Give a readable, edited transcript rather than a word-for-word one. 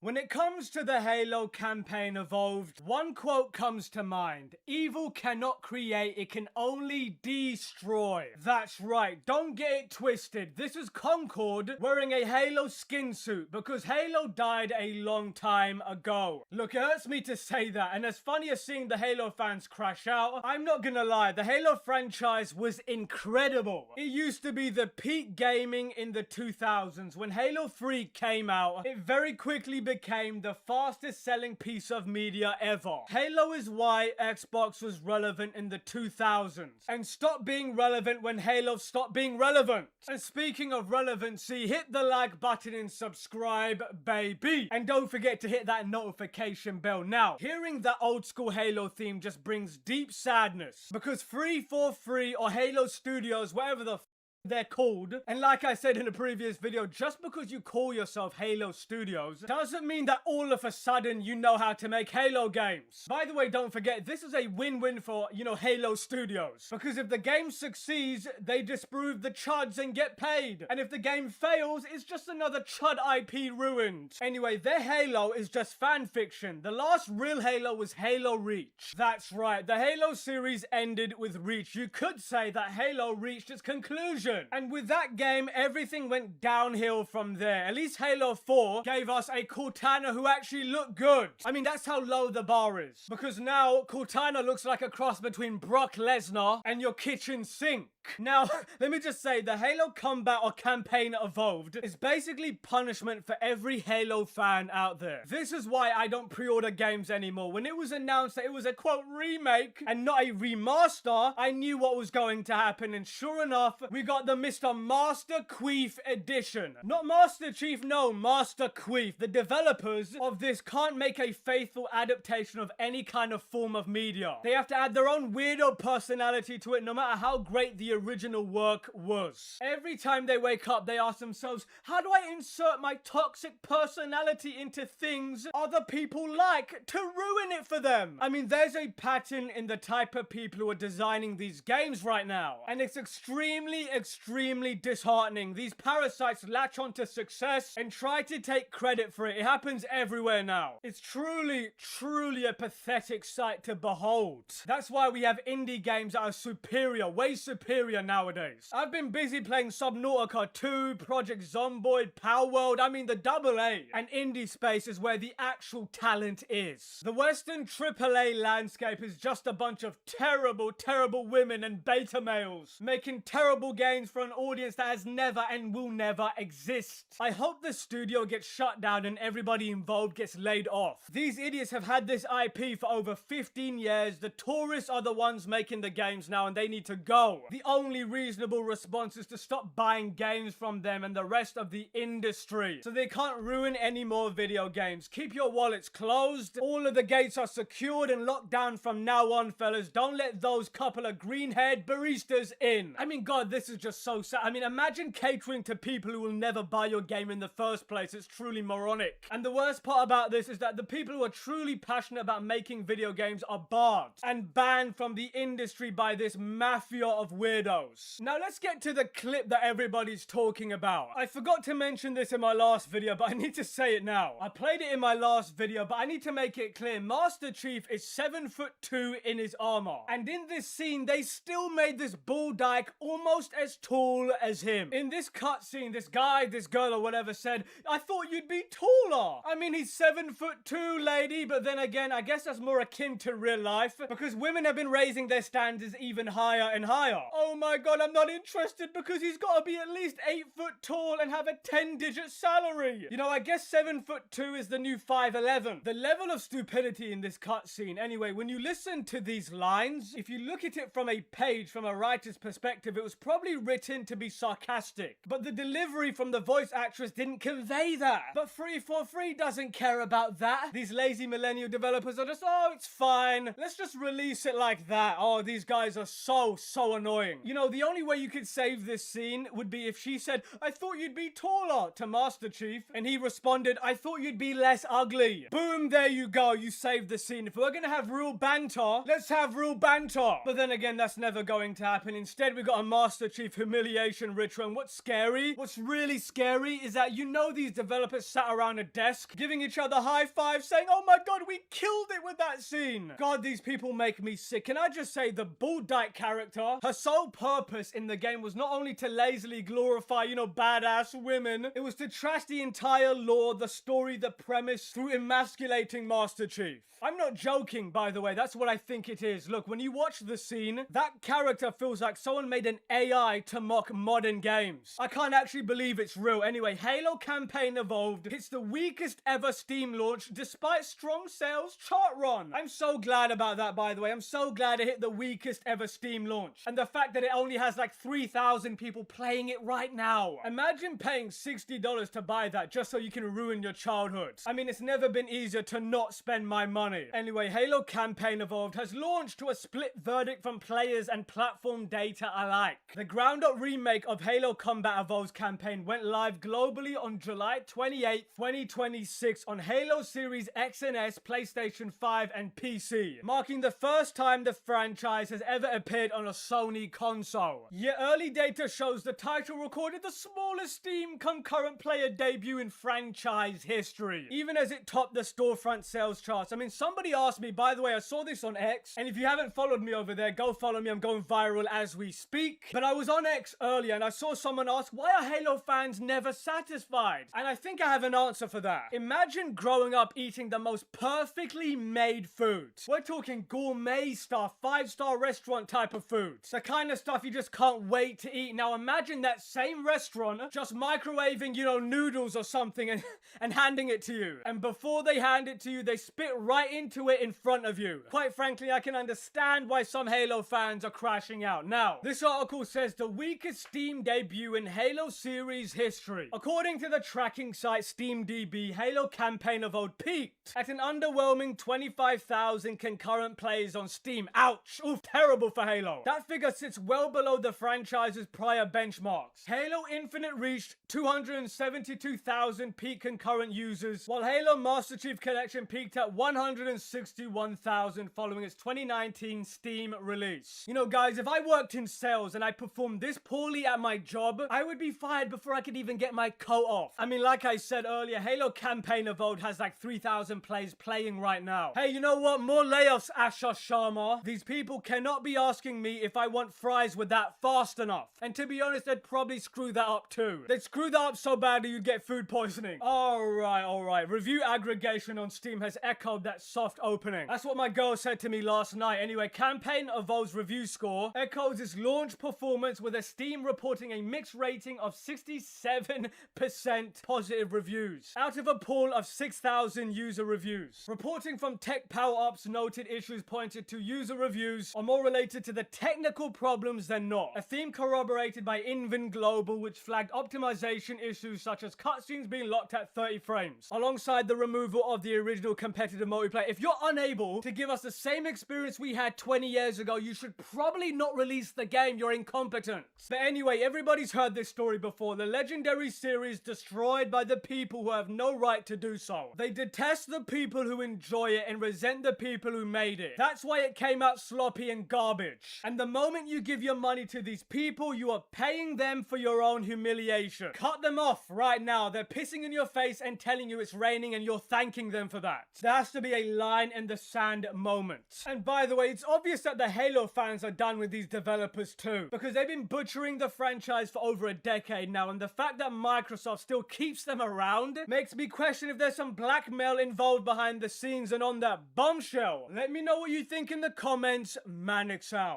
When it comes to the Halo campaign evolved, one quote comes to mind. Evil cannot create, it can only destroy. That's right, don't get it twisted. This is Concord wearing a Halo skin suit because Halo died a long time ago. Look, it hurts me to say that, and as funny as seeing the Halo fans crash out, I'm not gonna lie, the Halo franchise was incredible. It used to be the peak gaming in the 2000s. When Halo 3 came out, it very quickly became the fastest selling piece of media ever. Halo is why Xbox was relevant in the 2000s and stopped being relevant when Halo stopped being relevant. And speaking of relevancy, hit the like button and subscribe, baby. And don't forget to hit that notification bell. Now, hearing that old school Halo theme just brings deep sadness because 343 or Halo Studios, whatever the they're called, and like I said in a previous video, just because you call yourself Halo Studios doesn't mean that all of a sudden you know how to make Halo games. By the way, don't forget, this is a win-win for, Halo Studios, because if the game succeeds, they disprove the chuds and get paid, and if the game fails, it's just another chud IP ruined. Anyway, their Halo is just fan fiction. The last real Halo was Halo Reach. That's right, the Halo series ended with Reach. You could say that Halo reached its conclusion. And with that game, everything went downhill from there. At least Halo 4 gave us a Cortana who actually looked good. I mean, that's how low the bar is. Because now, Cortana looks like a cross between Brock Lesnar and your kitchen sink. Now, let me just say, the Halo combat or campaign evolved is basically punishment for every Halo fan out there. This is why I don't pre-order games anymore. When it was announced that it was a, quote, remake and not a remaster, I knew what was going to happen. And sure enough, we got the Mr. Master Queef edition. Not Master Chief, no, Master Queef. The developers of this can't make a faithful adaptation of any kind of form of media. They have to add their own weirdo personality to it, no matter how great the original work was. Every time they wake up, they ask themselves, how do I insert my toxic personality into things other people like to ruin it for them? I mean, there's a pattern in the type of people who are designing these games right now, and it's extremely disheartening. These parasites latch onto success and try to take credit for it. It happens everywhere now. It's truly a pathetic sight to behold. That's why we have indie games that are superior, way superior nowadays. I've been busy playing Subnautica 2, Project Zomboid, Power World, I mean the AA. And indie space is where the actual talent is. The Western AAA landscape is just a bunch of terrible women and beta males making terrible games for an audience that has never and will never exist. I hope the studio gets shut down and everybody involved gets laid off. These idiots have had this IP for over 15 years. The tourists are the ones making the games now and they need to go. The only reasonable response is to stop buying games from them and the rest of the industry, so they can't ruin any more video games. Keep your wallets closed. All of the gates are secured and locked down from now on, fellas. Don't let those couple of green-haired baristas in. I mean, God, this is just so sad. I mean, imagine catering to people who will never buy your game in the first place. It's truly moronic. And the worst part about this is that the people who are truly passionate about making video games are barred and banned from the industry by this mafia of weirdos. Now let's get to the clip that everybody's talking about. I forgot to mention this in my last video, but I need to say it now. I played it in my last video, but I need to make it clear. Master Chief is 7'2" in his armor. And in this scene, they still made this bull dyke almost as tall as him. In this cutscene, this guy, this girl or whatever said, I thought you'd be taller. I mean, he's 7'2", lady, but then again, I guess that's more akin to real life because women have been raising their standards even higher and higher. Oh my God, I'm not interested because he's got to be at least 8 foot tall and have a 10-digit salary. You know, I guess 7'2" is the new 5'11". The level of stupidity in this cutscene. Anyway, when you listen to these lines, if you look at it from a page, from a writer's perspective, it was probably written to be sarcastic, but the delivery from the voice actress didn't convey that. But 343 doesn't care about that. These lazy millennial developers are just, oh, it's fine. Let's just release it like that. Oh, these guys are so annoying. You know, the only way you could save this scene would be if she said, I thought you'd be taller to Master Chief, and he responded, I thought you'd be less ugly. Boom, there you go. You saved the scene. If we're gonna have real banter, let's have real banter. But then again, that's never going to happen. Instead, we got a Master Chief humiliation ritual. And what's really scary is that these developers sat around a desk giving each other high fives saying, oh my god, we killed it with that scene. God, these people make me sick. Can I just say, the Bull Dyke character, her sole purpose in the game was not only to lazily glorify, badass women, it was to trash the entire lore, the story, the premise through emasculating Master Chief. I'm not joking, by the way, that's what I think it is. Look, when you watch the scene, that character feels like someone made an AI to mock modern games. I can't actually believe it's real. Anyway, Halo Campaign Evolved hits the weakest ever Steam launch despite strong sales chart run. I'm so glad about that, by the way. I'm so glad it hit the weakest ever Steam launch. And the fact that it only has like 3,000 people playing it right now. Imagine paying $60 to buy that just so you can ruin your childhood. I mean, it's never been easier to not spend my money. Anyway, Halo Campaign Evolved has launched to a split verdict from players and platform data alike. The ground-up remake of Halo Combat Evolved's campaign went live globally on July 28, 2026 on Halo Series X and S, PlayStation 5 and PC, marking the first time the franchise has ever appeared on a Sony console. Yet early data shows the title recorded the smallest Steam concurrent player debut in franchise history, even as it topped the storefront sales charts. I mean, somebody asked me, by the way, I saw this on X, and if you haven't followed me over there, go follow me, I'm going viral as we speak. But I was on X earlier and I saw someone ask, why are Halo fans never satisfied? And I think I have an answer for that. Imagine growing up eating the most perfectly made food. We're talking gourmet stuff, 5-star restaurant type of food. The kind of stuff you just can't wait to eat. Now imagine that same restaurant just microwaving, noodles or something and handing it to you. And before they hand it to you, they spit right into it in front of you. Quite frankly, I can understand why some Halo fans are crashing out. Now, this article says the weakest Steam debut in Halo series history. According to the tracking site SteamDB, Halo Campaign Evolved peaked at an underwhelming 25,000 concurrent players on Steam. Ouch! Oof, terrible for Halo. That figure sits well below the franchise's prior benchmarks. Halo Infinite reached 272,000 peak concurrent users, while Halo Master Chief Collection peaked at 161,000 following its 2019 Steam release. Guys, if I worked in sales and I performed this poorly at my job, I would be fired before I could even get my coat off. I mean, like I said earlier, Halo Campaign Evolved has like 3,000 players playing right now. Hey, you know what? More layoffs, Asha Sharma. These people cannot be asking me if I want fries with that fast enough. And to be honest, they'd probably screw that up too. They'd screw that up so badly you'd get food poisoning. Alright. Review aggregation on Steam has echoed that soft opening. That's what my girl said to me last night. Anyway, Campaign Evolved's review score echoes its launch performance, with a Steam reporting a mixed rating of 67% positive reviews out of a pool of 6,000 user reviews. Reporting from Tech Power Up's noted issues pointed to user reviews are more related to the technical problems than not. A theme corroborated by Invin Global, which flagged optimization issues such as cutscenes being locked at 30 frames, alongside the removal of the original competitive multiplayer. If you're unable to give us the same experience we had 20 years ago, you should probably not release the game. You're incompetent. But anyway, everybody's heard this story before. The legendary series destroyed by the people who have no right to do so. They detest the people who enjoy it and resent the people who made it. That's why it came out sloppy and garbage. And the moment you give your money to these people, you are paying them for your own humiliation. Cut them off right now. They're pissing in your face and telling you it's raining and you're thanking them for that. There has to be a line in the sand moment. And by the way, it's obvious that the Halo fans are done with these developers too, because they've been butchering the franchise for over a decade now, and the fact that Microsoft still keeps them around makes me question if there's some blackmail involved behind the scenes. And on that bombshell, let me know what you think in the comments. Manix out.